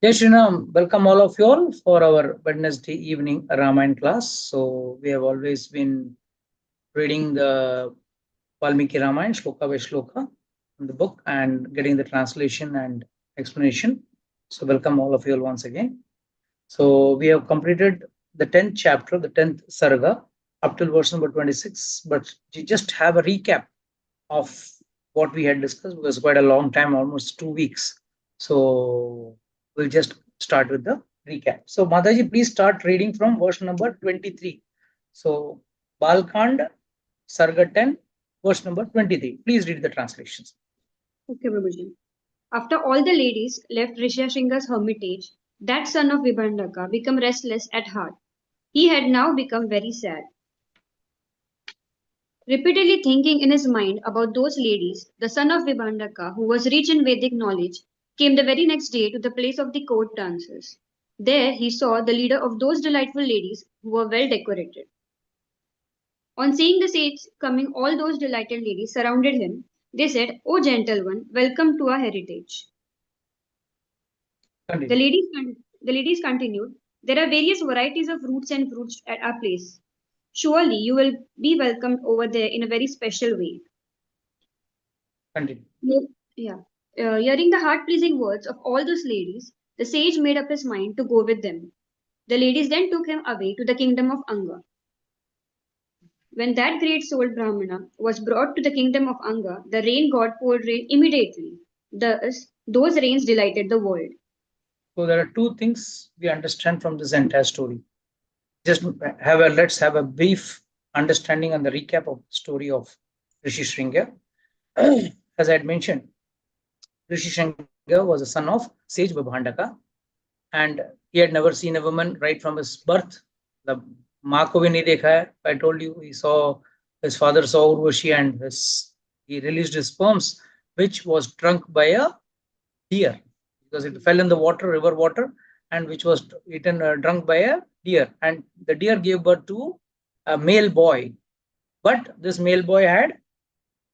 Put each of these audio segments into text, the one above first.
Yes, Srinam, welcome all of you all for our Wednesday evening Ramayana class. So we have always been reading the Valmiki Ramayan, shloka by shloka, in the book and getting the translation and explanation. So welcome all of you all once again. So we have completed the 10th chapter, the 10th sarga, up till verse number 26. But we just have a recap of what we had discussed because quite a long time, almost 2 weeks. So we'll just start with the recap. So Mataji, please start reading from verse number 23. So Balkand, Sarga 10, verse number 23. Please read the translations. Okay, Prabhuji. After all the ladies left Rishyashringa's hermitage, that son of Vibhandaka became restless at heart. He had now become very sad. Repeatedly thinking in his mind about those ladies, the son of Vibhandaka, who was rich in Vedic knowledge, came the very next day to the place of the court dances. There he saw the leader of those delightful ladies who were well decorated. On seeing the sage coming, all those delighted ladies surrounded him. They said, "O gentle one, welcome to our heritage." The Continue. ladies, the ladies continued, "There are various varieties of roots and fruits at our place. Surely you will be welcomed over there in a very special way." Continue. Yeah. Hearing the heart pleasing words of all those ladies, the sage made up his mind to go with them. The ladies then took him away to the kingdom of Anga. When that great souled Brahmana was brought to the kingdom of Anga, the rain god poured rain immediately. Thus, those rains delighted the world. So there are two things we understand from this entire story. Just let's have a brief understanding and the recap of the story of Rishyashringi. As I had mentioned, Rishyashringi was a son of sage Vibhandaka, and he had never seen a woman right from his birth. The माँ को भी नहीं देखा है. I told you he saw his father saw Urvashi and he released his sperms, which was drunk by a deer because it fell in the water, river water, and which was eaten drunk by a deer, and the deer gave birth to a male boy, but this male boy had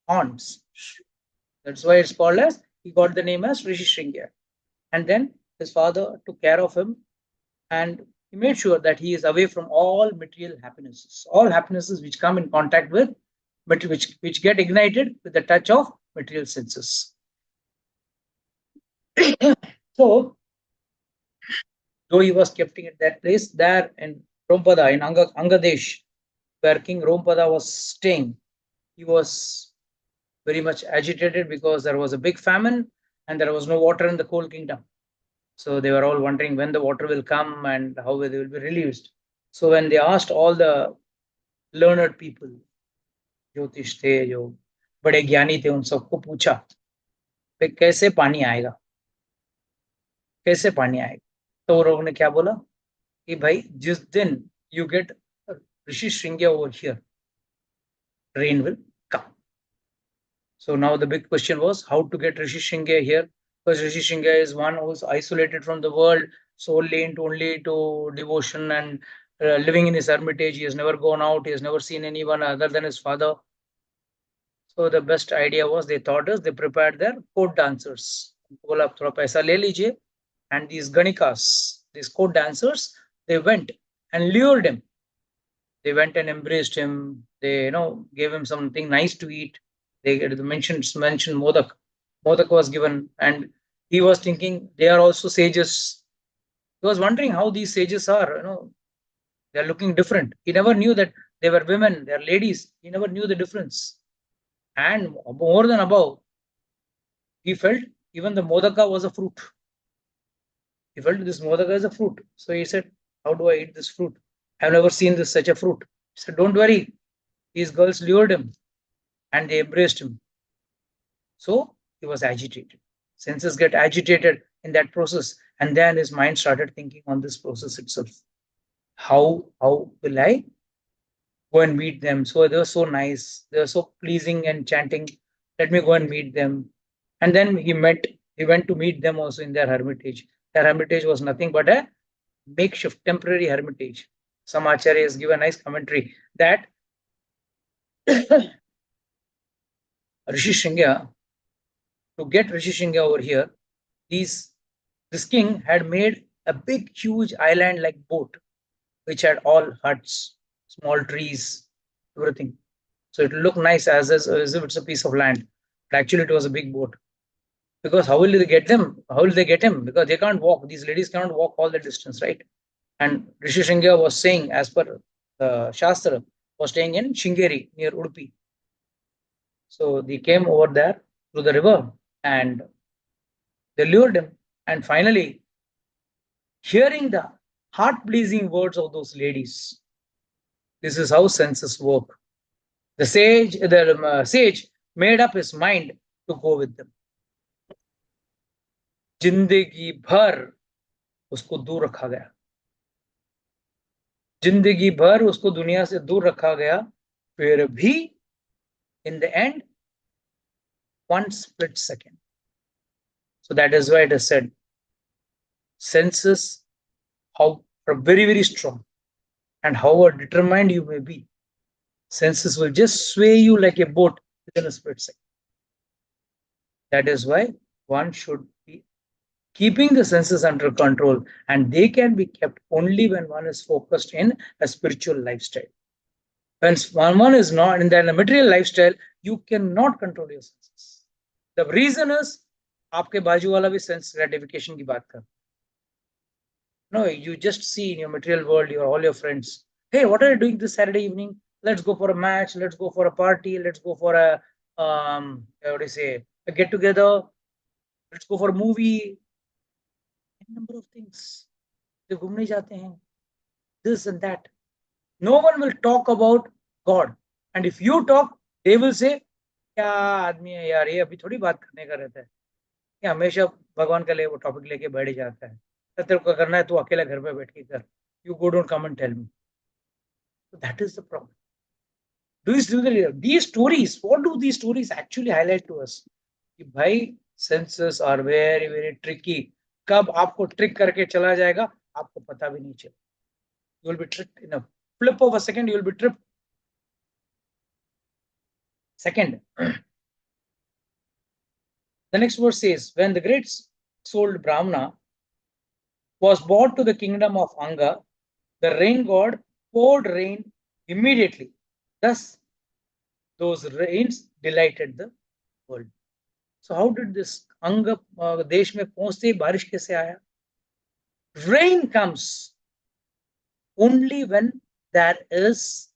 horns. That's why it's called as he got the name as Rishyashringi. And then his father took care of him and he made sure that he is away from all material happinesses, all happinesses which come in contact with, but which get ignited with the touch of material senses. So, though he was kept at that place, there in Rompada, in Angadesh, where King Rompada was staying, he was very much agitated because there was a big famine and there was no water in the whole kingdom. So they were all wondering when the water will come and how they will be released. So when they asked all the learned people, ज्योतिष थे जो बड़े ज्ञानी थे, उन सबको पूछा कि कैसे पानी आएगा, कैसे पानी आएगा. तो वो लोगों ने क्या बोला कि भाई जिस दिन you get Rishyashringi over here, rain will come. So now the big question was how to get Rishyashringi here, because Rishyashringi is one who is isolated from the world, solely into only to devotion and living in his hermitage. He has never gone out. He has never seen anyone other than his father. So the best idea was they thought is they prepared their court dancers. बोला आप थोड़ा पैसा ले लीजिए, and these Ganikas, these court dancers, they went and lured him. They went and embraced him. They gave him something nice to eat. They mentioned modak. Modak was given, and he was thinking they are also sages. He was wondering how these sages are. They are looking different. He never knew that they were women, they are ladies. He never knew the difference. And more than above, he felt even the modaka was a fruit. He felt this modaka is a fruit. So he said, how do I eat this fruit? I've never seen this such a fruit. He said, don't worry. These girls lured him and they embraced him. So he was agitated. Senses get agitated in that process. And then his mind started thinking on this process itself. How will I go and meet them? So they were so nice. They were so pleasing and chanting. Let me go and meet them. And then he went to meet them also in their hermitage. Their hermitage was nothing but a makeshift temporary hermitage. Some acharyas give a nice commentary that Rishyashringi, to get Rishyashringi over here, these This king had made a big, huge island-like boat, which had all huts, small trees, everything. So it looked nice as if it's a piece of land. But actually, it was a big boat. Because how will they get them? How will they get him? Because they can't walk. These ladies cannot walk all the distance, right? And Rishyashringi was saying, as per the Shastra, was staying in Shingeri near Udupi. So they came over there through the river and they lured him. And finally, hearing the heart pleasing words of those ladies, this is how senses work. The sage made up his mind to go with them. जिंदगी भर उसको दूर रखा गया, जिंदगी भर उसको दुनिया से दूर रखा गया, फिर भी in the end, one split second. So that is why it is said, senses, how are very, very strong, and however determined you may be, senses will just sway you like a boat within a split second. That is why one should be keeping the senses under control, and they can be kept only when one is focused in a spiritual lifestyle. When one is not in that material lifestyle, you cannot control your senses. The reason is, आपके बाजू वाला भी sense gratification की बात कर. No, you just see in your material world, all your friends. Hey, what are you doing this Saturday evening? Let's go for a match. Let's go for a party. Let's go for a what do you say? A get together. Let's go for a movie. A number of things. They घूमने जाते हैं. This and that. No one will talk about God. And if you talk, they will say, क्या आदमी है यार, ये अभी थोड़ी बात करने का रहता है, ये हमेशा भगवान का ले वो टॉपिक लेके बैठ जाता है, तेरे को करना है तू अकेला घर पे बैठ के कर, you go don't come and tell me. So that is the problem. These stories, what do these stories actually highlight to us? कि भाई senses are very very tricky. कब आपको ट्रिक करके चला जाएगा आपको पता भी नहीं चलेगा. You will be tricked in a flip of a second. You will be tripped. Second, the next verse says, when the great souled Brahmana was brought to the kingdom of Anga, the rain god poured rain immediately. Thus, those rains delighted the world. So, how did this Anga देश में पहुंचते ही बारिश कैसे आया? Rain comes only when there is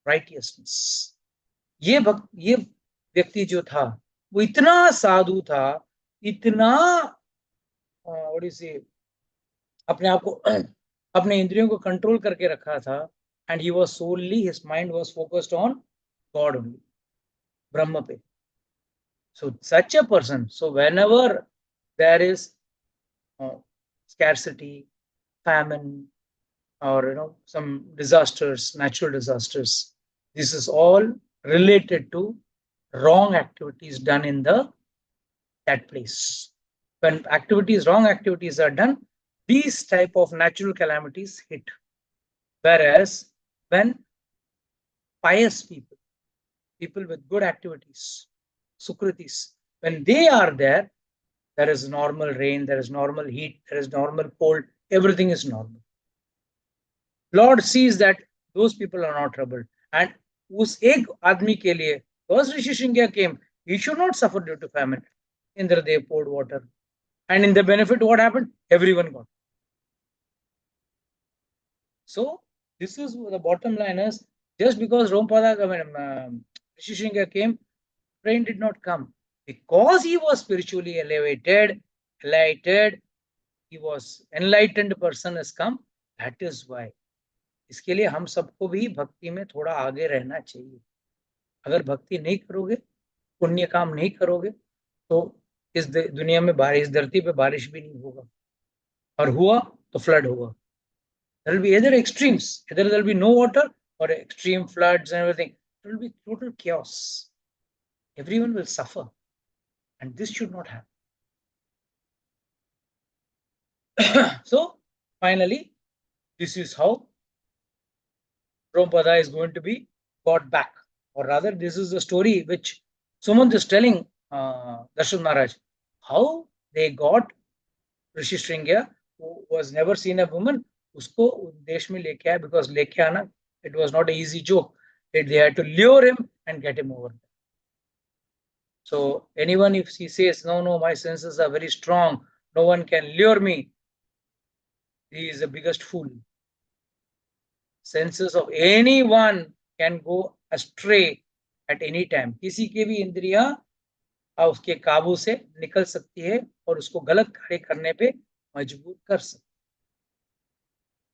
righteousness. ये व्यक्ति जो था वो इतना साधु था, इतना अपने आप को अपने इंद्रियों को कंट्रोल करके रखा था, and he was solely, his mind was focused on God only, Brahma पे. So such a person, so whenever there is scarcity, famine, or some disasters, natural disasters, this is all related to wrong activities done in that place. When wrong activities are done, these type of natural calamities hit. Whereas when pious people with good activities, sukritis, when they are there, there is normal rain, there is normal heat, there is normal cold, everything is normal. Lord sees that those people are not troubled. And उस एक आदमी के लिए, because Rishyashringi came, he should not suffer due to famine. Indradev poured water. And in the benefit, what happened? Everyone got. So, this is the bottom line is, just because Rishyashringi came, rain did not come. Because he was spiritually elevated, enlightened, he was enlightened person has come. That is why. इसके लिए हम सबको भी भक्ति में थोड़ा आगे रहना चाहिए. अगर भक्ति नहीं करोगे, पुण्य काम नहीं करोगे, तो इस दुनिया में इस धरती पे बारिश भी नहीं होगा, और हुआ तो फ्लड होगा. There will be either extremes, either there will be no water or extreme floods and everything. There will be total chaos. Everyone will suffer, and this should not happen. So finally, this is how Prabhupada is going to be got back, or rather, this is the story which Sumant is telling Darshan Maharaj, how they got Rishyashringi, who was never seen a woman, usko desh mein leke aaya, because leke aana, it was not an easy joke. They had to lure him and get him over. So anyone, if he says, no, my senses are very strong, no one can lure me, he is the biggest fool. Senses of anyone can go astray at any time. किसी के भी इंद्रियां उसके काबू से निकल सकती है और उसको गलत कार्य करने पे मजबूर कर सकती है.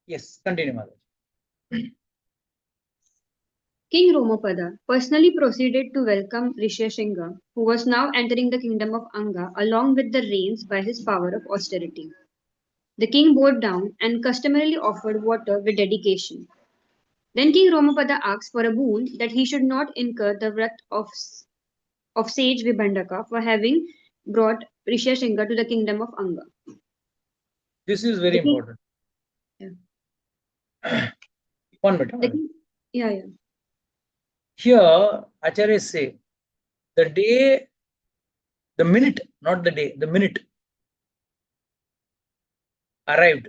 Yes, continue, Madhav. King Romapada personally proceeded to welcome Rishyashringi, who was now entering the kingdom of Anga along with the reins by his power of austerity. The king bowed down and customarily offered water with dedication. Then King Romapada asked for a boon that he should not incur the wrath of sage Vibhandaka for having brought Rishyashringi to the kingdom of Anga. This is very The king, important. yeah. 1 minute. The king, yeah. Here, Acharya say, the day, the minute, not the day, the minute arrived,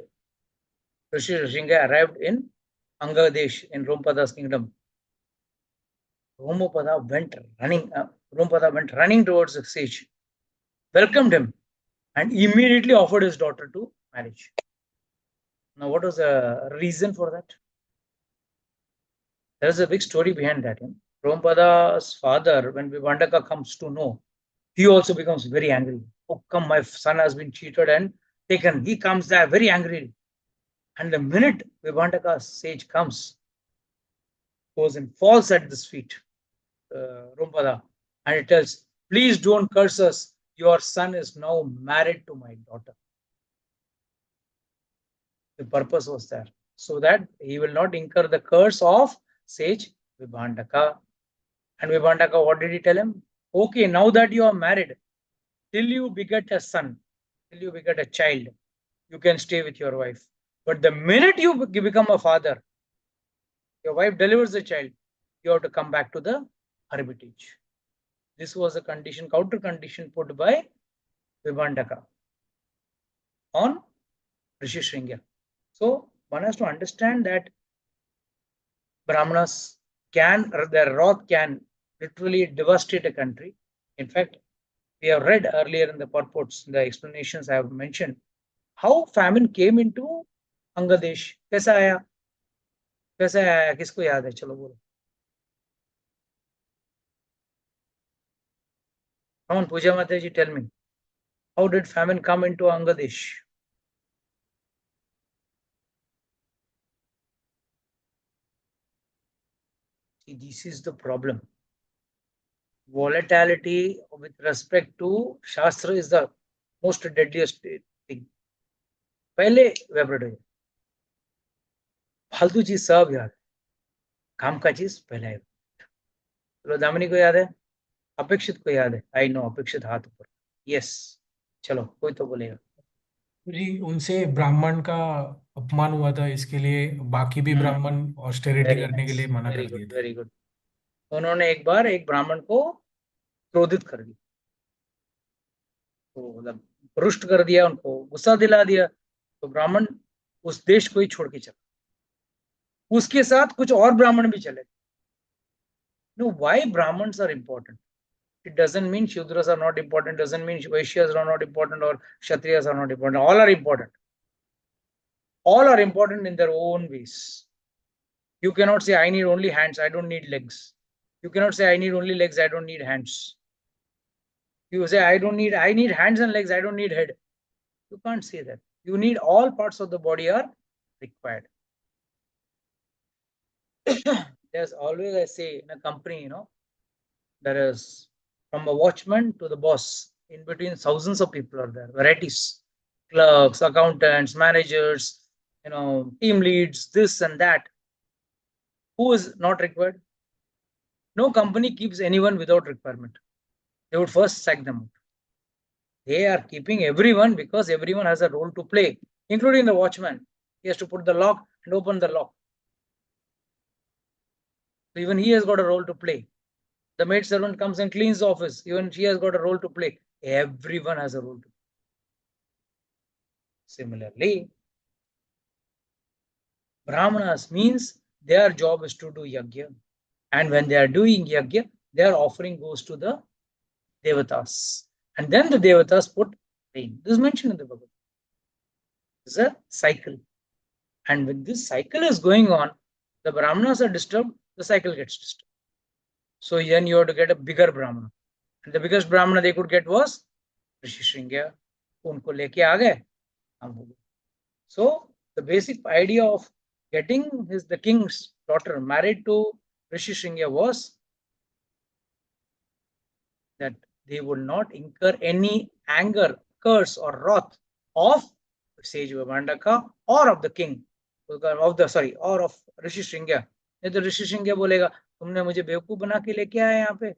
Rishyashringi arrived in Angadesh, in Rompada's kingdom. Romapada went running towards the sage, welcomed him, and immediately offered his daughter to marriage. Now, what was the reason for that? There is a big story behind that. Rompada's father, when Vibhandaka comes to know, he also becomes very angry. Oh, come, my son has been cheated and taken. He comes there very angry. And the minute Vibhandaka's sage comes, goes and falls at his feet, Rompada, and it tells, please don't curse us. Your son is now married to my daughter. The purpose was there, so that he will not incur the curse of sage Vibhandaka. And Vibhandaka, what did he tell him? Okay, now that you are married, till you beget a son, till you beget a child, you can stay with your wife. But the minute you become a father, your wife delivers the child, you have to come back to the hermitage. This was a condition, counter condition put by Vibhandaka on Rishyashringi. So one has to understand that Brahmanas can, their wrath can literally devastate a country. In fact, we have read earlier in the purports, the explanations I have mentioned, how famine came into Angadesh. कैसा आया? कैसे आया? किसको याद है? चलो बोलो. Come on, Puja Mataji, tell me. How did famine come into Angadesh? See, this is the problem. Volatility with respect to Shastra is the most deadliest thing. पहले वेबरेट हो जाए, फालतू चीज सब याद, काम का चीज पहले है. चलो दामिनी को याद है, अपेक्षित को याद है. आई नो, अपेक्षित हाथ ऊपर. यस, चलो कोई तो बोलेगा. जी, उनसे ब्राह्मण का अपमान हुआ था, इसके लिए बाकी भी ब्राह्मण ऑस्टेरिटी वेरी करने के लिए नाइस, मना वेरी कर दिए गुड, थे. Very good. उन्होंने एक बार एक ब्राह्मण को क्रोधित कर दिया, तो मतलब रुष्ट कर दिया, उनको गुस्सा दिला दिया, तो ब्राह्मण उस देश को ही छोड़ के चला. उसके साथ कुछ और ब्राह्मण भी चले. No, why Brahmins are important? It doesn't mean Shudras are not important, doesn't mean Vaishyas are not important or Kshatriyas are not important. All are important. All are important in their own ways. You cannot say, I need only hands, I don't need legs. You cannot say, I need only legs, I don't need hands. You say, I need hands and legs, I don't need head. You can't say that. You need all parts of the body are required. There's always, I say, in a company, there is from a watchman to the boss. In between, thousands of people are there, varieties, clerks, accountants, managers, team leads, this and that. Who is not required? No company keeps anyone without requirement. They would first sack them out. They are keeping everyone because everyone has a role to play, including the watchman. He has to put the lock and open the lock. So even he has got a role to play. The maid servant comes and cleans the office. Even she has got a role to play. Everyone has a role to play. Similarly, Brahmanas means their job is to do yajna. And when they are doing yajna, their offering goes to the devatas. And then the devatas put rain. This is mentioned in the Bhagavad. It's a cycle. And when this cycle is going on, the Brahmanas are disturbed, the cycle gets disturbed. So then you have to get a bigger Brahmana. And the biggest Brahmana they could get was Rishyashringi. Unko leke aa gaye. So the basic idea of getting the king's daughter married to Rishyashringi was that they would not incur any anger, curse, or wrath of sage Vibhandaka or of the king, or of Rishyashringi. नहीं तो ऋषिशृंगी बोलेगा तुमने मुझे बेवकूफ बना के लेके आए यहाँ पे.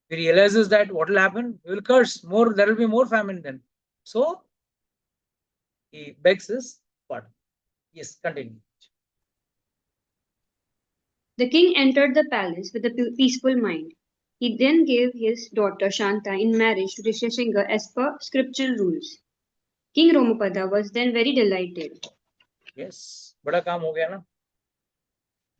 He realizes that what will happen, he will curse more, there will be more famine then. So he begs his pardon. Yes, continue. The king entered the palace with a peaceful mind. He then gave his daughter Shanta in marriage to Rishyashringi as per scriptural rules. King Romapada was then very delighted. Yes, बड़ा काम हो गया ना.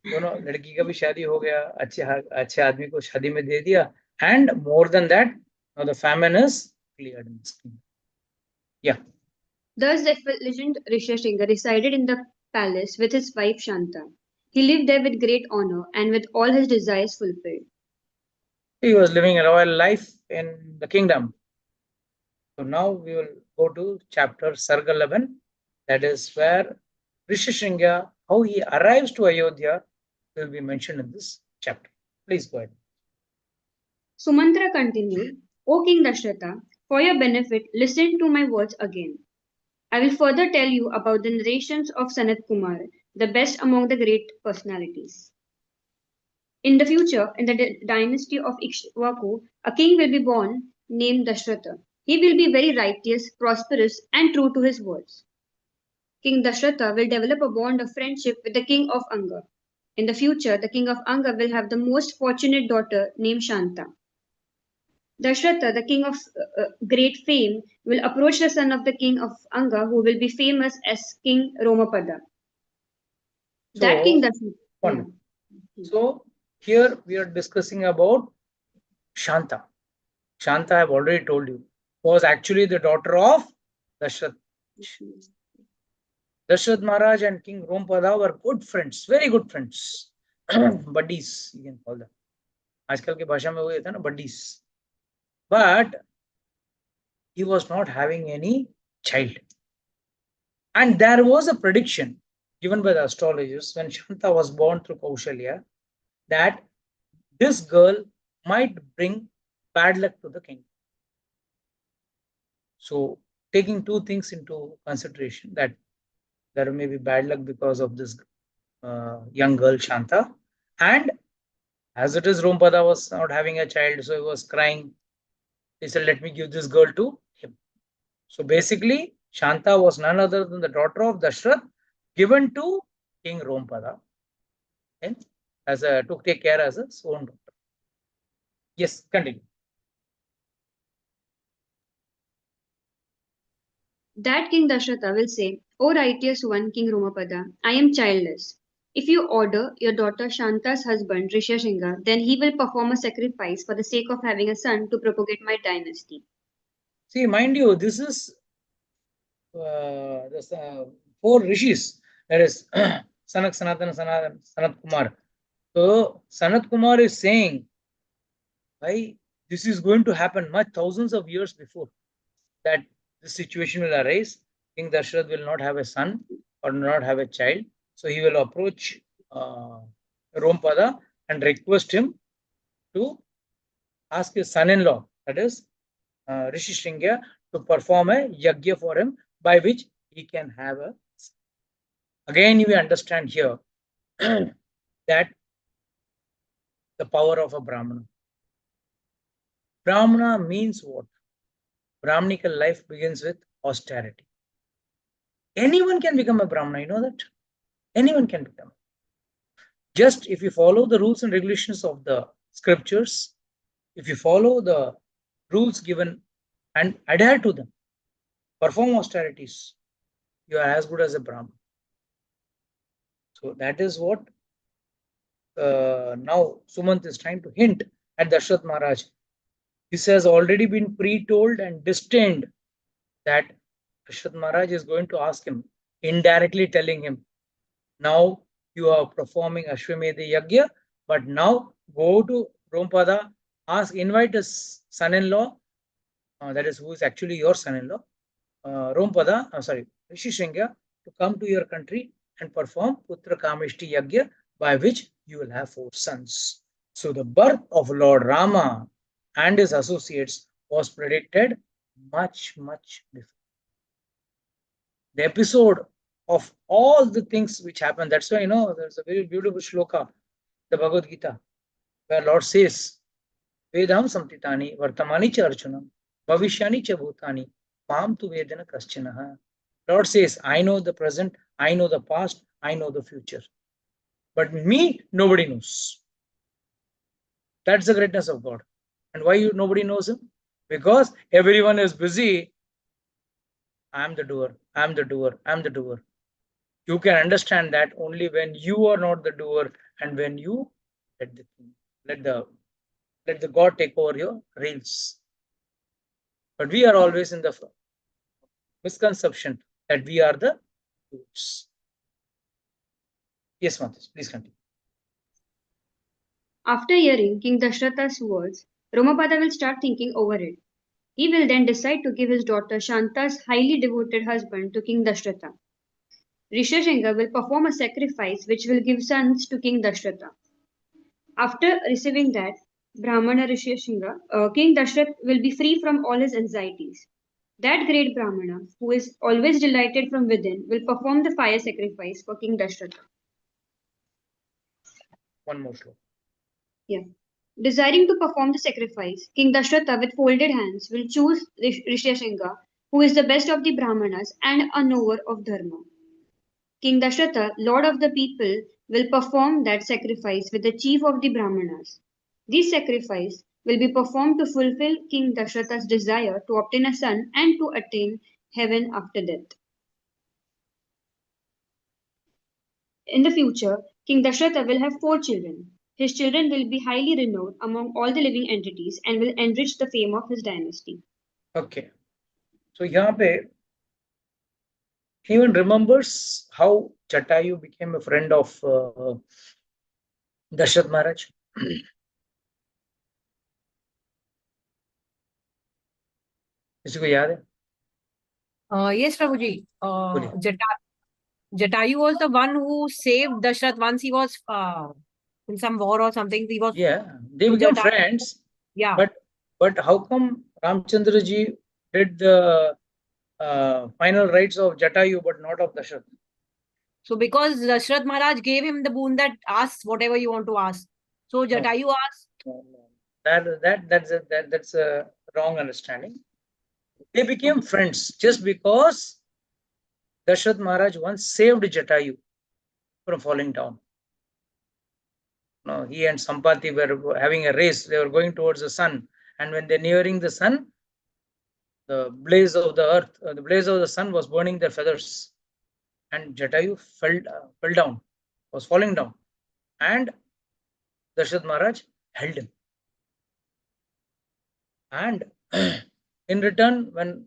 दोनों लड़की का भी शादी हो गया, अच्छे आदमी को शादी में दे दिया, and more than that, now the famine is cleared in this kingdom. Yeah. Thus, the legend Rishyashringi resided in the palace with his wife Shanta. He lived there with great honor and with all his desires fulfilled. He was living a royal life in the kingdom. So now we will go to chapter Sarga 11. That is where Rishyashringi, how he arrives to Ayodhya, will be mentioned in this chapter. Please go ahead. Sumantra continued, O King Dasaratha, for your benefit, listen to my words again. I will further tell you about the narrations of Sanat Kumar, the best among the great personalities. In the future, in the dynasty of Ikshvaku, a king will be born named Dasaratha. He will be very righteous, prosperous, and true to his words. King Dasaratha will develop a bond of friendship with the king of Anga. In the future, the king of Anga will have the most fortunate daughter named Shanta. Dasaratha, the king of great fame, will approach the son of the king of Anga, who will be famous as King Romapada. That king Dasaratha. So here we are discussing about Shanta. Shanta, I have already told you, was actually the daughter of Dasaratha. Dasaratha Maharaj and King Romapada were good friends, very good friends. Buddies, you can call them. आजकल के भाषा में वो ये था ना buddies. But he was not having any child. And there was a prediction given by the astrologers when Shanta was born through Kaushalya that this girl might bring bad luck to the king. So taking two things into consideration, that there may be bad luck because of this young girl Shanta, and as it is, Romapada was not having a child, so he was crying. He said, let me give this girl to him. So basically, Shanta was none other than the daughter of Dasaratha, given to King Romapada, and to take care as his own daughter. Yes, continue. That King Dasaratha will say, O righteous one, King Romapada, I am childless. If you order your daughter Shanta's husband, Rishyashringi, then he will perform a sacrifice for the sake of having a son to propagate my dynasty. See, mind you, this is four rishis. That is Sanak, Sanatan, Sanat Kumar. So Sanat Kumar is saying, why this is going to happen much thousands of years before that this situation will arise. King Dasaratha will not have a son or not have a child. So he will approach Romapada and request him to ask his son-in-law, that is Rishyashringi, to perform a yajna for him by which he can have a son. Again, you understand here that the power of a Brahmana. Brahmana means what? Brahmanical life begins with austerity. Anyone can become a Brahmana, you know that? Anyone can become. Just if you follow the rules and regulations of the scriptures, if you follow the rules given and adhere to them, perform austerities, you are as good as a Brahman. So that is what now Sumant is trying to hint at Dashrath Maharaj. This has already been pre-told and destined that Dashrath Maharaj is going to ask him, indirectly telling him, now you are performing Ashwamedha Yagya, but now go to Rompada, invite his son-in-law, that is who is actually your son-in-law, Rompada, Rishyashringi, to come to your country and perform Putra Kamishti Yagya, by which you will have 4 sons. So the birth of Lord Rama and his associates was predicted much before. The episode of all the things which happened, that's why, there's a very beautiful shloka, the Bhagavad Gita, where Lord says, Vedam samtitani vartamani cha arjuna bhavishyani cha bhutani mam tu vedana kaschanaha. Lord says, I know the present, I know the past, I know the future. But me, nobody knows. That's the greatness of God. And why nobody knows him? Because everyone is busy. I am the doer, I am the doer, I am the doer. You can understand that only when you are not the doer and when you let the God take over your reins. But we are always in the misconception that we are the doers. Yes, Matas, please continue. After hearing King Dashratha's words, Romapada will start thinking over it. He will then decide to give his daughter Shanta's highly devoted husband to King Dashratha. Rishyashringi will perform a sacrifice which will give sons to King Dashratha. After receiving that Brahmana Rishyashringi, King Dashrath will be free from all his anxieties. That great Brahmana, who is always delighted from within, will perform the fire sacrifice for King Dashratha. One more slow. Yeah. Desiring to perform the sacrifice, King Dashratha with folded hands will choose Rishyashringi, who is the best of the Brahmanas and a knower of Dharma. King Dasaratha, lord of the people, will perform that sacrifice with the chief of the Brahmanas. This sacrifice will be performed to fulfill King Dasaratha's desire to obtain a son and to attain heaven after death. In the future, King Dasaratha will have 4 children. His children will be highly renowned among all the living entities and will enrich the fame of his dynasty. Okay. So यहाँ पे anyone remembers how Jatayu became a friend of Dashrath Maharaj? किसी को याद है? Yes, Prabhuji. बोलिए. Jatayu was the one who saved Dashrath once he was in some war or something. He was They became friends. Yeah. But how come Ramchandra ji did the final rites of Jatayu but not of Dashrath? So because Dashrath Maharaj gave him the boon that ask whatever you want to ask. So Jatayu asked. No. That's a wrong understanding. They became friends just because Dashrath Maharaj once saved Jatayu from falling down. No, he and Sampati were having a race. They were going towards the sun, and when they're nearing the sun, the blaze of the earth, the blaze of the sun was burning their feathers, and Jatayu fell down, was falling down, and Dashrath Maharaj held him. And in return, when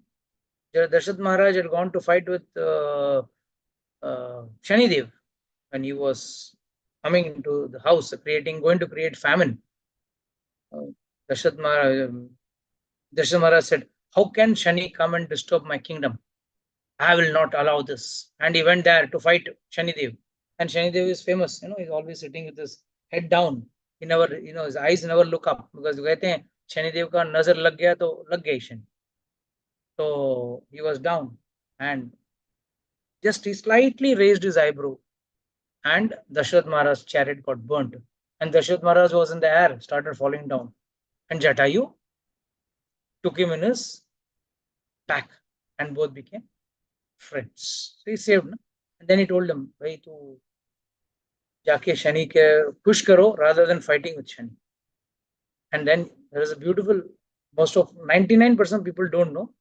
Dashrath Maharaj had gone to fight with Shanidev, when he was coming into the house, going to create famine, Dashrath Maharaj said, how can Shani come and disturb my kingdom? I will not allow this. And he went there to fight Shanidev. And Shanidev is famous, he's always sitting with his head down. He never, his eyes never look up, because कहते हैं Shanidev का नजर लग गया तो लग गई Shani. So he was down and just he slightly raised his eyebrow, and Dashrath Maharaj's chariot got burnt. And Dashrath Maharaj was in the air, started falling down. And Jatayu took him in his back, and both became friends. So he saved him. And then he told him, "Bhai, tu jaake Shani ke push karo rather than fighting with Shani." And then there is a beautiful, most of 99% people don't know,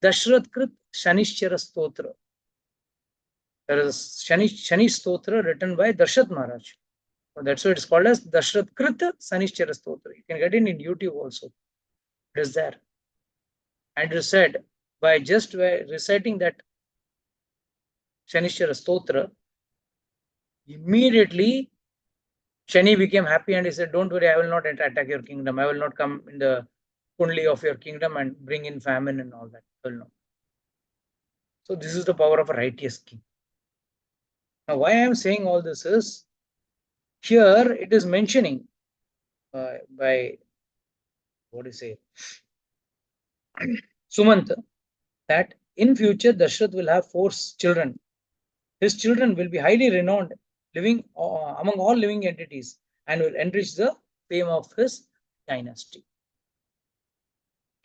Dashrath Krit Shanishchara Stotra. There is Shani Stotra written by Dasaratha Maharaj. So that's why it's called as Dasaratha Krita Shanishchara Stotra. You can get it in YouTube also. It is there. And it is said by just reciting that Shanishchara Stotra, immediately Shani became happy and he said, don't worry, I will not attack your kingdom. I will not come in the kundli of your kingdom and bring in famine and all that. I will not. So this is the power of a righteous king. Now, why I am saying all this is, here it is mentioning by what do you say, Sumant, that in future Dashrath will have 4 children. His children will be highly renowned, living among all living entities, and will enrich the fame of his dynasty.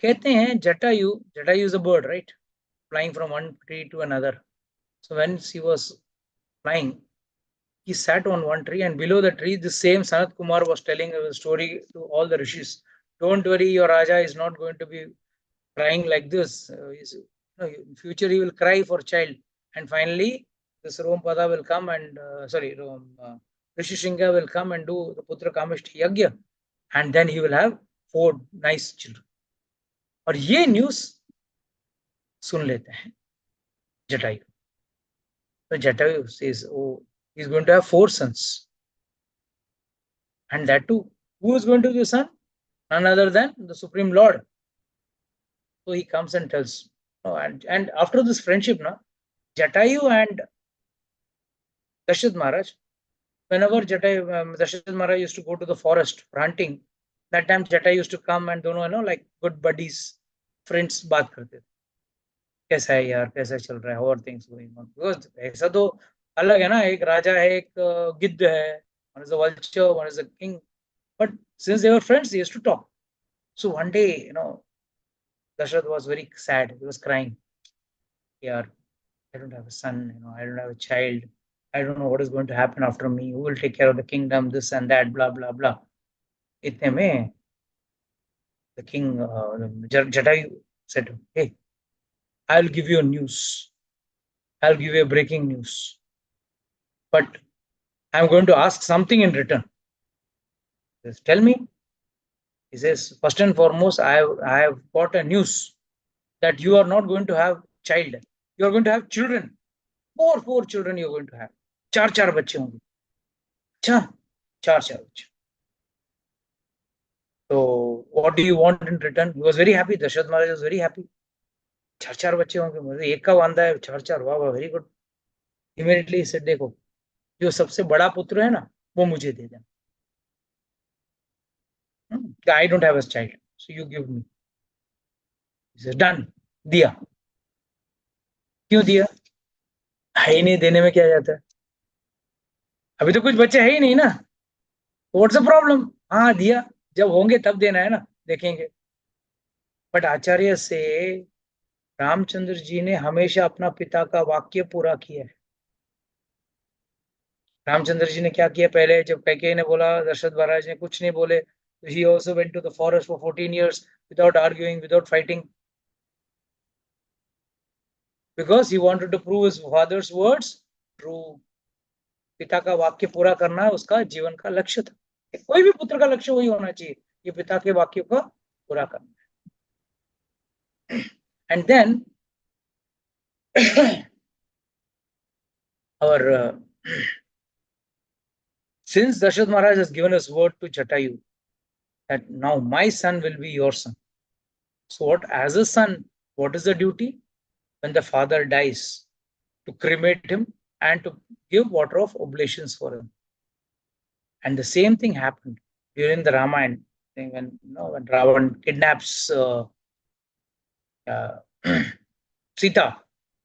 कहते हैं Jatayu is a bird, right? Flying from one tree to another. So when he was flying, he sat on one tree, and below the tree, the same Sanat Kumar was telling a story to all the rishis. Don't worry, your Raja is not going to be crying like this. In future, he will cry for child. And finally, this Rompada will come and, Rishyashringi will come and do the Putra Kamishti Yagya. And then he will have 4 nice children. और ये news सुन लेते हैं Jatayu. So Jatayu says, oh, he's going to have 4 sons. And that too, who is going to be the son? None other than the Supreme Lord. So he comes and tells. Oh, and after this friendship, Jatayu and Dasaratha Maharaj, whenever Dasaratha Maharaj used to go to the forest for hunting, that time Jatayu used to come and like good buddies, friends, baat karte. कैसा है यार, कैसा चल रहा है, how are things going on? Because ऐसा तो अलग है ना, एक राजा है, एक गिद्ध है, one is a vulture, one is a king. But since they were friends, they used to talk. So one day, Dashrath was very sad. He was crying. Yeah, I don't have a son, I don't have a child. I don't know what is going to happen after me. Who will take care of the kingdom, this and that, blah, blah, blah. Itne mein, the king, Jatayu said, hey, I'll give you a news. I'll give you a breaking news. But I'm going to ask something in return. He says, tell me. He says, first and foremost, I have got a news that you are not going to have child. You are going to have children. 4 children you are going to have. 4 बच्चे होंगे. अच्छा, 4 बच्चे. So what do you want in return? He was very happy. Dasaratha Maharaj was very happy. 4 बच्चे होंगे. मुझे एक का वांदा है, 4. वाह, very good. Immediately he said, देखो, जो सबसे बड़ा पुत्र है ना, वो मुझे दे देना. I don't have a child, so you give me. He says, done. दिया. क्यों दिया? है ही नहीं, देने में क्या जाता है? अभी तो कुछ बच्चे है ही नहीं ना. What's the problem? हाँ, दिया. जब होंगे तब देना है ना, देखेंगे. बट आचार्य से रामचंद्र जी ने हमेशा अपना पिता का वाक्य पूरा किया है. रामचंद्र जी ने क्या किया, पहले जब कैकेयी ने बोला, दशरथ महाराज ने कुछ नहीं बोले. He also went to the forest for 14 years without arguing, without fighting, because he wanted to prove his father's words true. पिता का वाक्य पूरा करना उसका जीवन का लक्ष्य था. कोई भी पुत्र का लक्ष्य वही होना चाहिए, ये पिता के वाक्य को पूरा करना. And then our since Dasaratha Maharaj has given his word to Jatayu that now my son will be your son. So what, as a son, what is the duty? When the father dies, to cremate him and to give water of oblations for him. And the same thing happened during the Ramayana, when Ravan kidnaps Sita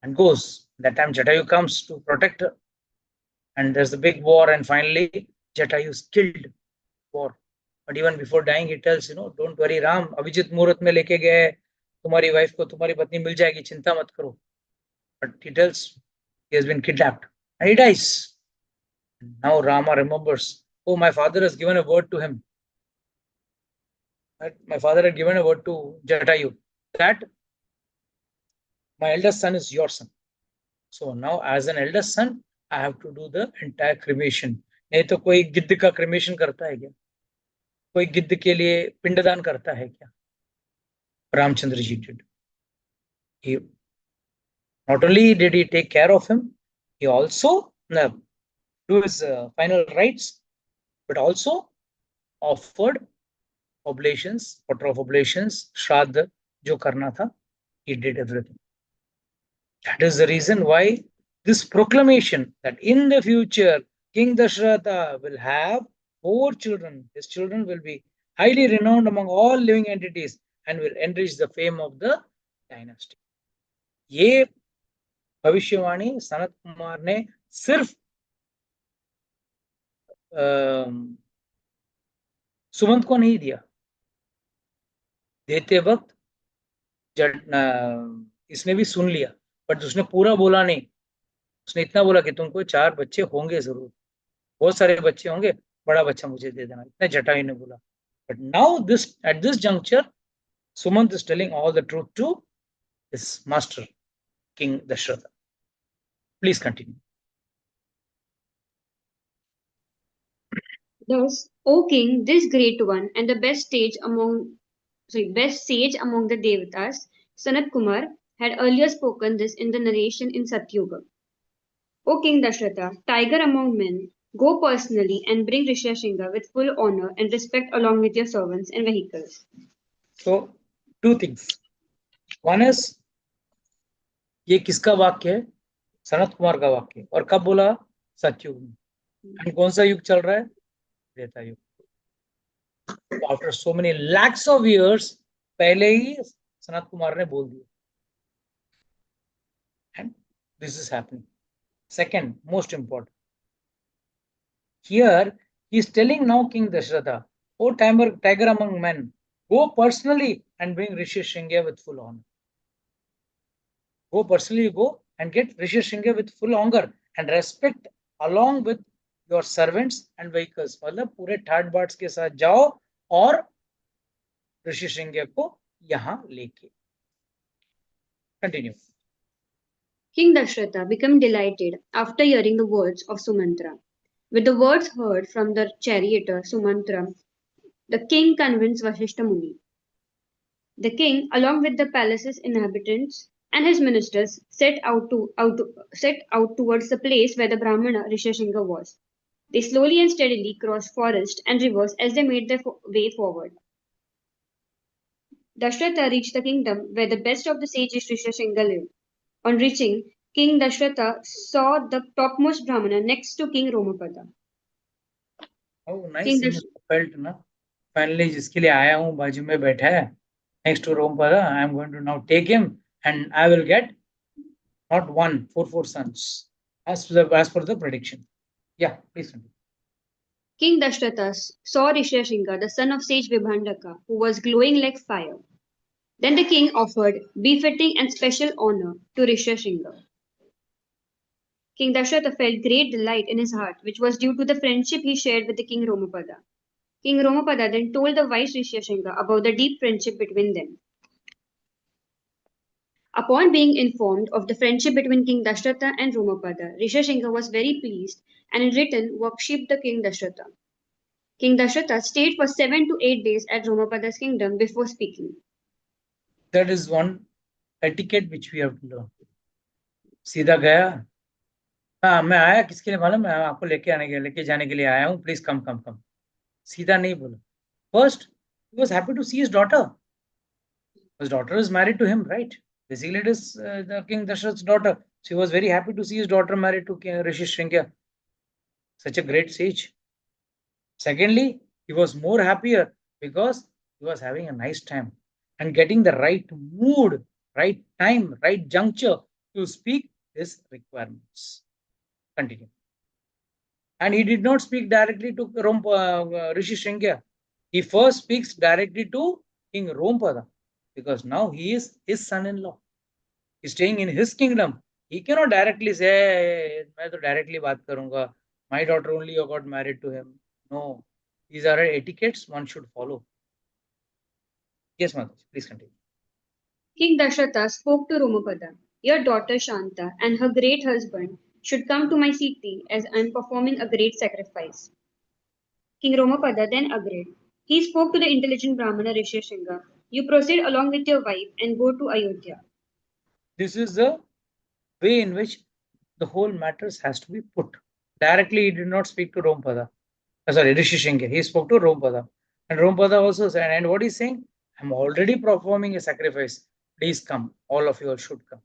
and goes. That time Jatayu comes to protect her, and there's a big war, and finally Jatayu is killed. War. But even before dying, he tells, don't worry, Ram, Abhijit Murat में लेके गए, तुम्हारी wife को तुम्हारी पत्नी मिल जाएगी, चिंता मत करो. But he tells he has been kidnapped, and he dies. Now Rama remembers, oh, my father has given a word to him. My father had given a word to Jatayu that My eldest son is your son. So now, as an eldest son, I have to do the entire cremation. नहीं तो कोई गिद्ध का cremation करता है क्या? कोई गिद्ध के लिए पिंडदान करता है क्या? Ramchandra ji did. He not only did he take care of him, he also do his final rites, but also offered oblations, water of oblations, shraddha, jo karna tha, he did everything. That is the reason why this proclamation that in the future King Dasaratha will have 4 children. His children will be highly renowned among all living entities and will enrich the fame of the dynasty. ये भविष्यवाणी सनत कुमार ने सिर्फ सुमंत को नहीं दिया, देते वक्त इसने भी सुन लिया, बट उसने पूरा बोला नहीं. उसने इतना बोला कि तुमको 4 बच्चे होंगे जरूर, बहुत सारे बच्चे होंगे, बड़ा बच्चा मुझे दे देना, इतना जटायु ने बोला. But now at this juncture Sumant is telling all the truth to his master King Dasaratha. Please continue. Thus, O king, this great one and the best sage among the Devatas, Sanat Kumar, had earlier spoken this in the narration in Satyuga. O King Dasaratha, tiger among men, go personally and bring Rishyashringi with full honor and respect along with your servants and vehicles. So, 2 things. One is, ये किसका वाक्य है? सनत कुमार का वाक्य. और कब बोला? सतयुग में. एंड कौन सा युग चल रहा है? त्रेता युग. After so many lakhs of years, पहले ही सनत कुमार ने बोल दिया. And this is happening. Second, most important. Here, he is telling now King Dasaratha, O tiger among men, go personally and bring Rishyashringi with full honor. Go personally, go and get Rishyashringi with full honor and respect along with your servants and vehicles. मतलब पूरे ठाट Whats के साथ जाओ और ऋषिशृंगी को यहाँ लेके. Continue. King Dasaratha became delighted after hearing the words of Sumantra. With the words heard from the charioteer Sumantra, the king convinced Vasishtha Muni. The king, along with the palace's inhabitants and his ministers, set out towards the place where the Brahmana Rishyashringi was. They slowly and steadily crossed forest and rivers as they made their way forward. Dasaratha reached the kingdom where the best of the sages Rishyashringi lived. On reaching, King Dasaratha saw the topmost Brahmana next to King Romapada. Oh, nice. Felt na. Finally, जिसके लिए आया हूँ बाजू में बैठा है. Next to Romapada, I am going to now take him, and I will get not 1, 4 sons, as per the prediction. Yeah, please continue. King Dasaratha saw Rishyashringi, the son of sage Vibhandaka, who was glowing like fire. Then the king offered befitting and special honor to Rishyashringi. King Dasaratha felt great delight in his heart, which was due to the friendship he shared with the King Romapada. King Romapada then told the wise Rishyashringi about the deep friendship between them. Upon being informed of the friendship between King Dasaratha and Romapada, Rishyashringi was very pleased and in return worshipped the King Dasaratha. King Dasaratha stayed for 7 to 8 days at Romapada's kingdom before speaking. That is one etiquette which we have to learn. सीधा गया, हाँ मैं आया किसके लिए मालूम, मैं आपको लेके जाने के लिए आया हूँ, प्लीज कम. सीधा नहीं बोला. First, he was happy to see his daughter. His daughter is married to him, right? Basically, it is the King Dasaratha's daughter. So he was very happy to see his daughter married to King Rishyashringi, such a great sage. Secondly, he was more happier because he was having a nice time and getting the right mood, right time, right juncture to speak his requirements. Continue. And he did not speak directly to Rishyashringi. He first speaks directly to King Romapada because now he is his son-in-law. He's staying in his kingdom. He cannot directly say, मैं तो directly बात करूंगा. My daughter only got married to him. No, these are etiquettes one should follow. Yes, Mataji, please continue. King Dasaratha spoke to Romapada. your daughter Shanta and her great husband should come to my city as I am performing a great sacrifice. King Romapada then agreed. He spoke to the intelligent Brahmana Rishyashringi. You proceed along with your wife and go to Ayodhya. This is the way in which the whole matters has to be put. Directly, he did not speak to Rompada. Sorry, Rishyashringi. He spoke to Rompada. And Rompada also said, and what he's saying, I'm already performing a sacrifice. Please come. All of you all should come.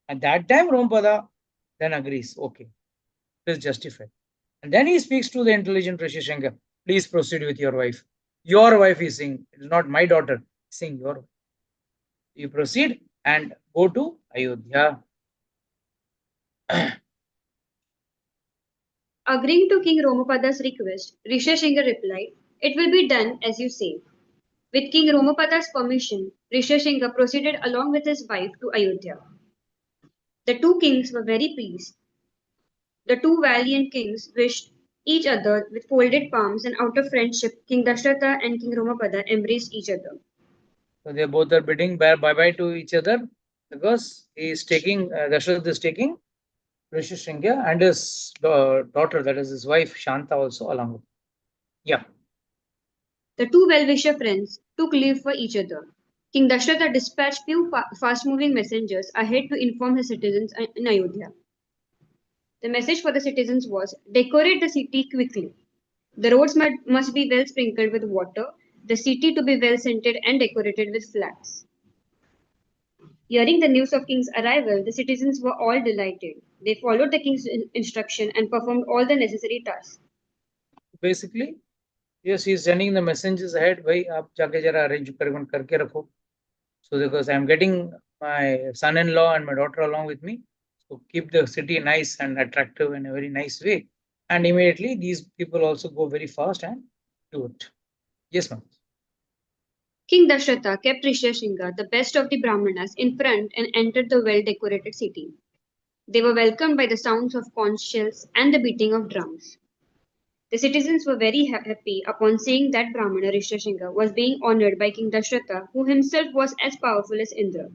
At that time, Rompada then agrees, okay, it is justified. And then he speaks to the intelligent Rishyashringi, please proceed with your wife. Your wife is saying, it is not my daughter, saying your wife. You proceed and go to Ayodhya. Agreeing to King Romapada's request, Rishyashringi replied, It will be done as you say. With King Romapada's permission, Rishyashringi proceeded along with his wife to Ayodhya. The two kings were very pleased. The two valiant kings wished each other with folded palms, and out of friendship, King Dasaratha and King Romapada embraced each other. So they both are bidding bye bye to each other because he is taking, Dasaratha is taking Rishyashringi and his daughter, that is his wife, Shanta, also along with him. Yeah. The two well-wisher friends took leave for each other. King Dasaratha dispatched few fast-moving messengers ahead to inform his citizens in Ayodhya. The message for the citizens was, decorate the city quickly. The roads must be well sprinkled with water, the city to be well scented and decorated with flags. Hearing the news of king's arrival, the citizens were all delighted. They followed the king's instruction and performed all the necessary tasks. Basically, yes, he is sending the messengers ahead. Bhai, aap jaake jara arrange karke rakho. So because I am getting my son-in-law and my daughter along with me, so keep the city nice and attractive in a very nice way. And immediately these people also go very fast and do it. Yes, ma'am. King Dasaratha kept Rishyashringi, the best of the Brahmanas, in front and entered the well-decorated city. They were welcomed by the sounds of conch shells and the beating of drums. The citizens were very happy upon seeing that Brahmana Rishyashringi was being honored by King Dasaratha, who himself was as powerful as Indra.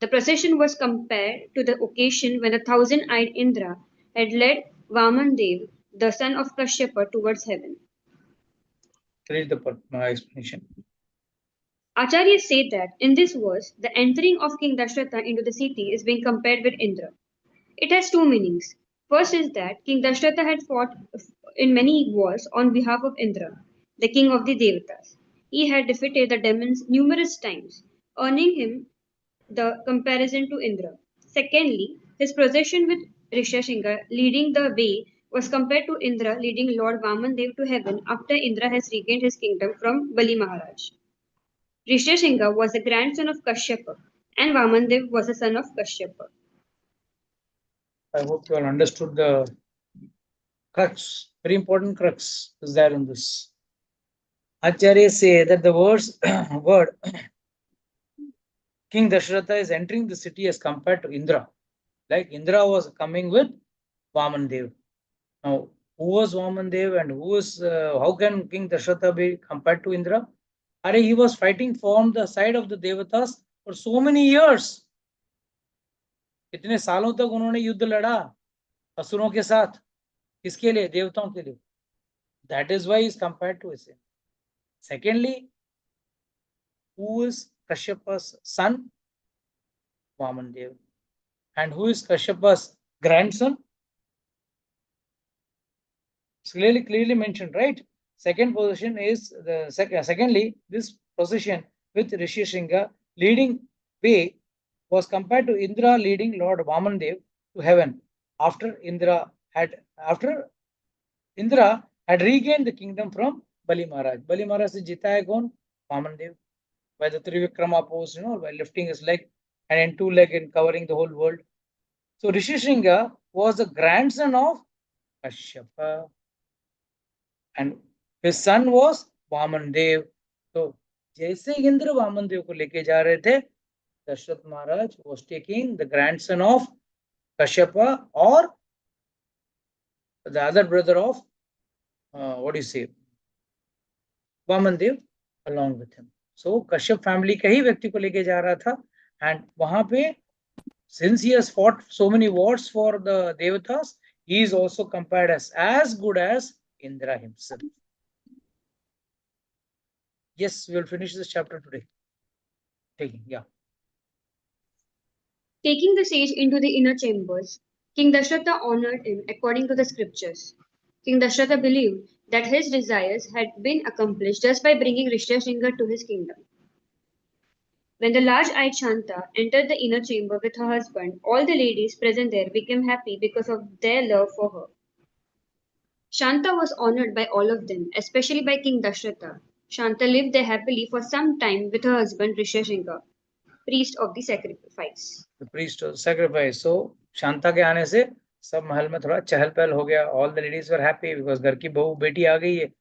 The procession was compared to the occasion when the thousand-eyed Indra had led Vamandev, the son of Kashyapa, towards heaven. Read the explanation. Acharyas say that in this verse, the entering of King Dasaratha into the city is being compared with Indra. It has two meanings. First is that King Dasaratha had fought in many wars on behalf of Indra, the king of the Devatas. He had defeated the demons numerous times, earning him the comparison to Indra. Secondly, his procession with Rishyashringi leading the way was compared to Indra leading Lord Vamandev to heaven after Indra has regained his kingdom from Bali Maharaj. Rishyashringi was the grandson of Kashyapa, and Vamandev was the son of Kashyapa. I hope you all understood the crux. Very important crux is there in this. Acharya say that the word King Dasharatha is entering the city as compared to Indra. Like Indra was coming with Vamandev. Now, who was Vamandev and how can King Dasharatha be compared to Indra? He was fighting from the side of the Devatas for so many years. इतने सालों तक उन्होंने युद्ध लड़ा असुरों के साथ. किसके लिए? देवताओं के लिए. That is why he is compared to him. Secondly, who is Kashyapa's son? Vamandev. And who is Kashyapa's grandson? It's clearly mentioned, right? Second position is the secondly, this position with Rishyashringi leading way was compared to Indra leading Lord Vamandev to heaven after Indra had regained the kingdom from Bali Maharaj. Bali Maharaj se jita hai kaun? Vamandev. By the Trivikrama pose, by lifting his leg and in two leg and covering the whole world. So Rishyashringi was the grandson of Kashyapa. And his son was Vamandev. So जैसे इंद्र वामनदेव को लेके जा रहे थे, दशरथ महाराज was taking the grandson of Kashyapa or the other brother of what do you say, Vamandev along with him. So Kashyap family का ही व्यक्ति को लेके जा रहा था, and वहां पे Since he has fought so many wars for the Devatas, he is also compared as good as Indra himself. Yes, we will finish this chapter today. Yeah. Taking the sage into the inner chambers, King Dasharatha honored him according to the scriptures. King Dasharatha believed that his desires had been accomplished just by bringing Rishyashringi to his kingdom. When the large-eyed Shanta entered the inner chamber with her husband, all the ladies present there became happy because of their love for her. Shanta was honored by all of them, especially by King Dasharatha. Shanta lived there happily for some time with her husband Rishyashringi, priest of the sacrifice. The priest of sacrifice. So Shanta के आने से सब महल में थोड़ा चहल पहल हो गया. All the ladies were happy because घर की बहू बेटी आ गई है.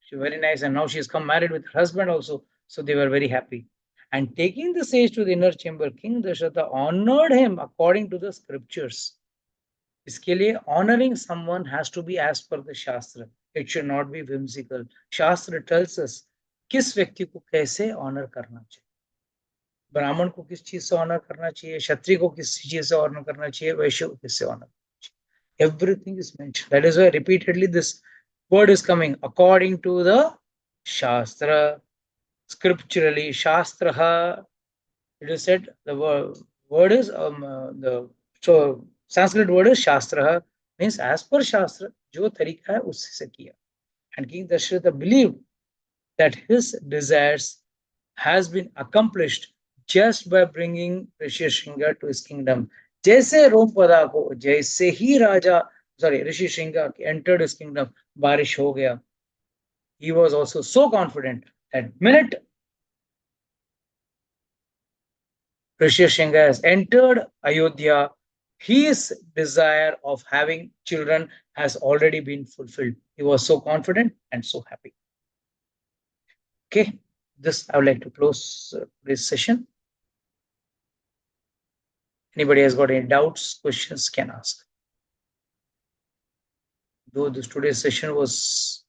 She's very nice, and now she's come married with her husband also. So they were very happy. And taking the sage to the inner chamber, King Dasharatha honored him according to the scriptures. इसके लिए honoring someone has to be as per the Shastra. It should not be whimsical. Shastra tells us किस व्यक्ति को कैसे honor करना चाहिए. ब्राह्मण को किस चीज से ऑनर करना चाहिए, क्षत्रिय को किस चीज से ऑनर करना चाहिए, वैश्य को किससे ऑनर करना चाहिए. Everything is mentioned. That is why repeatedly this word is coming according to the Shastra. Scripturally, Shastraha, it is said the word is the so Sanskrit word is Shastraha, means as per Shastra, जो तरीका है उससे किया. And King Dasharatha believed that his desires has been accomplished just by bringing Rishyashringi to his kingdom. जैसे रोमपदा को जैसे ही राजा Rishyashringi entered his kingdom, बारिश हो गया. He was also so confident that minute Rishyashringi has entered Ayodhya, his desire of having children has already been fulfilled. He was so confident and so happy. Okay, this I would like to close this session. Anybody has got any doubts, questions, can ask. Though this today's session was